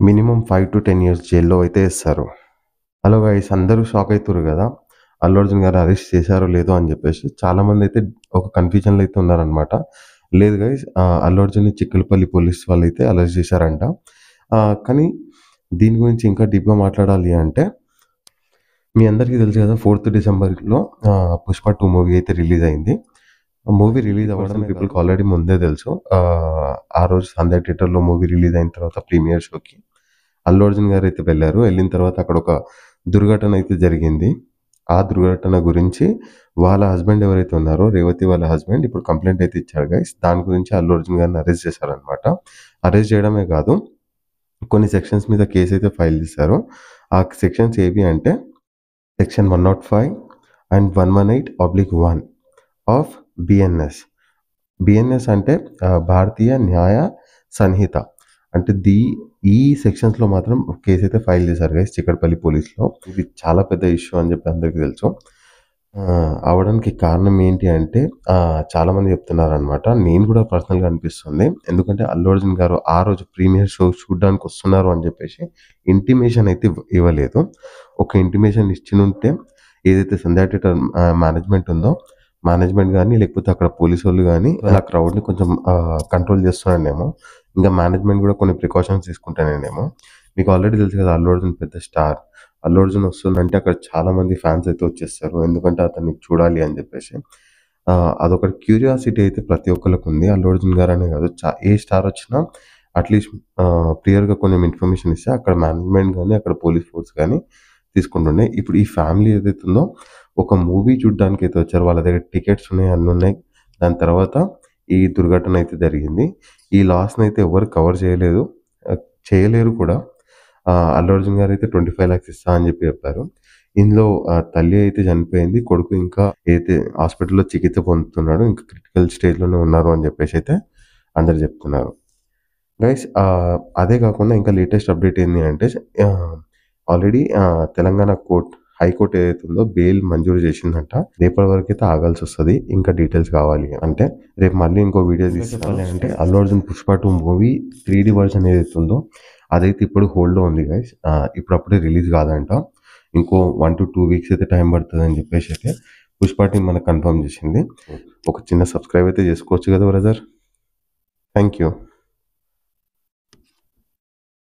Minimum 5-10 years జైల్లో అయితే ఇస్తారు. హలో గైస్, అందరూ షాక్ అవుతుర్రు కదా! అల్లు అర్జున్ గారు అరెస్ట్ చేశారో లేదో అని చెప్పేసి. చాలామంది అయితే ఒక కన్‌ఫ్యూజన్‌లో అయితే ఉన్నారనమాట. లేదు గైస్, అల్లు అర్జున్‌ని చిక్కలపల్లి పోలీస్ వాళ్ళైతే అరెస్ట్ చేశారంట. కానీ దీని గురించి ఇంకా డీప్‌గా మాట్లాడాలి అంటే, మీ అందరికీ తెలుసు కదా, 4థ్ డిసెంబర్‌లో 'పుష్ప 2' మూవీ అయితే రిలీజ్ అయింది. మూవీ రిలీజ్ అవ్వడం పీపుల్‌కి ఆల్రెడీ ముందే తెలుసు. ఆ రోజు సంధ్య థియేటర్‌లో మూవీ రిలీజ్ అయిన తర్వాత ప్రీమియర్ షోకి అల్లు అర్జున్ గారైతే వెళ్లారు. వెళ్ళిన తర్వాత అక్కడ ఒక దుర్ఘటన అయితే జరిగింది. ఆ దుర్ఘటన గురించి వాళ్ళ హస్బెండ్ ఎవరైతే ఉన్నారో, రేవతి వాళ్ళ హస్బెండ్ ఇప్పుడు కంప్లెయింట్ అయితే ఇచ్చారు గైస్. దాని గురించి అల్లు అర్జున్ గారిని అరెస్ట్ చేశారనమాట. అరెస్ట్ చేయడమే కాదు, కొన్ని సెక్షన్స్ మీద కేస్ అయితే ఫైల్ చేశారు. ఆ సెక్షన్స్ ఏవి అంటే section 105 and 118/1 of BNS. BNS అంటే భారతీయ న్యాయ సంహిత. అంటే ఈ సెక్షన్స్‌లో మాత్రం కేస్ అయితే ఫైల్ చేశారు గైస్ చిక్కడపల్లి పోలీస్‌లో. ఇది చాలా పెద్ద ఇష్యూ అని చెప్పి అందరికీ తెలుసు. అవ్వడానికి కారణం ఏంటి అంటే చాలామంది చెప్తున్నారనమాట. నేను కూడా పర్సనల్‌గా అనిపిస్తుంది. ఎందుకంటే అల్లు అర్జున్ గారు ఆ రోజు ప్రీమియర్ షో చూడ్డానికి వస్తున్నారు అని చెప్పేసి ఇంటిమేషన్ అయితే ఇవ్వలేదు. ఒక ఇంటిమేషన్ ఇచ్చినుంటే ఏదైతే సంధ్యా థియేటర్ మేనేజ్మెంట్ ఉందో, మేనేజ్మెంట్ గానీ లేకపోతే అక్కడ పోలీసోళ్ళు గానీ ఆ క్రౌడ్‌ని కొంచెం కంట్రోల్ చేస్తున్నాడేమో. ఇంకా మేనేజ్మెంట్ కూడా కొన్ని ప్రికాషన్స్ తీసుకుంటానేమో. మీకు ఆల్రెడీ తెలుసు కదా, అల్లు అర్జున్ పెద్ద స్టార్. అల్లు అర్జున్ వస్తుందంటే అక్కడ చాలా మంది ఫ్యాన్స్ అయితే వచ్చేస్తారు. ఎందుకంటే అతన్ని చూడాలి అని చెప్పేసి. అదొక క్యూరియాసిటీ అయితే ప్రతి ఒక్కళ్ళకి ఉంది. అల్లు అర్జున్ గారనే కాదు, ఏ స్టార్ వచ్చినా అట్‌లీస్ట్ క్లియర్‌గా కొంచెం ఇన్ఫర్మేషన్ ఇస్తే అక్కడ మేనేజ్మెంట్ గానీ, అక్కడ పోలీస్ ఫోర్స్ గానీ తీసుకుంటుండే. ఇప్పుడు ఈ ఫ్యామిలీ ఏదైతే ఉందో, ఒక మూవీ చూడ్డానికైతే వచ్చారు. వాళ్ళ దగ్గర టికెట్స్ ఉన్నాయి, అన్నున్నాయి. దాని తర్వాత ఈ దుర్ఘటన అయితే జరిగింది. ఈ లాస్‌నైతే ఎవరు కవర్ చేయలేదు. చేయలేరు కూడా. అల్లు అర్జున్ గారైతే 25 లాక్స్ ఇస్తా అని చెప్పారు. ఇందులో తల్లి అయితే చనిపోయింది. కొడుకు ఇంకా అయితే హాస్పిటల్‌లో చికిత్స పొందుతున్నాడు. ఇంకా క్రిటికల్ స్టేజ్‌లోనే ఉన్నారు అని చెప్పేసి అయితే అందరూ చెప్తున్నారు. గైస్, అదే కాకుండా ఇంకా లేటెస్ట్ అప్డేట్ ఏంది అంటే, ఆల్రెడీ తెలంగాణ హైకోర్ట్ ఏదైతే ఉందో బెయిల్ మంజూరు చేసిందంట. రేపటి వరకైతే ఆగాల్సొస్తది. ఇంకా డీటెయిల్స్ కావాలి అంటే రేపు మళ్ళీ ఇంకో వీడియో తీస్తాను. అంటే Allu Arjun 'Pushpa 2' movie 3D version ఏదైతే ఉందో అదైతే ఇప్పుడు హోల్డ్‌లో ఉంది గైస్. ఇప్పుడప్పుడే రిలీజ్ కాదంట. ఇంకో 1-2 వీక్స్ అయితే టైం పడుతదని చెప్పేసి అయితే 'పుష్ప' టీమ్ మనకు కన్ఫర్మ్ చేసింది. ఒక చిన్న సబ్స్క్రైబ్ అయితే చేసుకోవచ్చు కదా బ్రదర్. Thank you.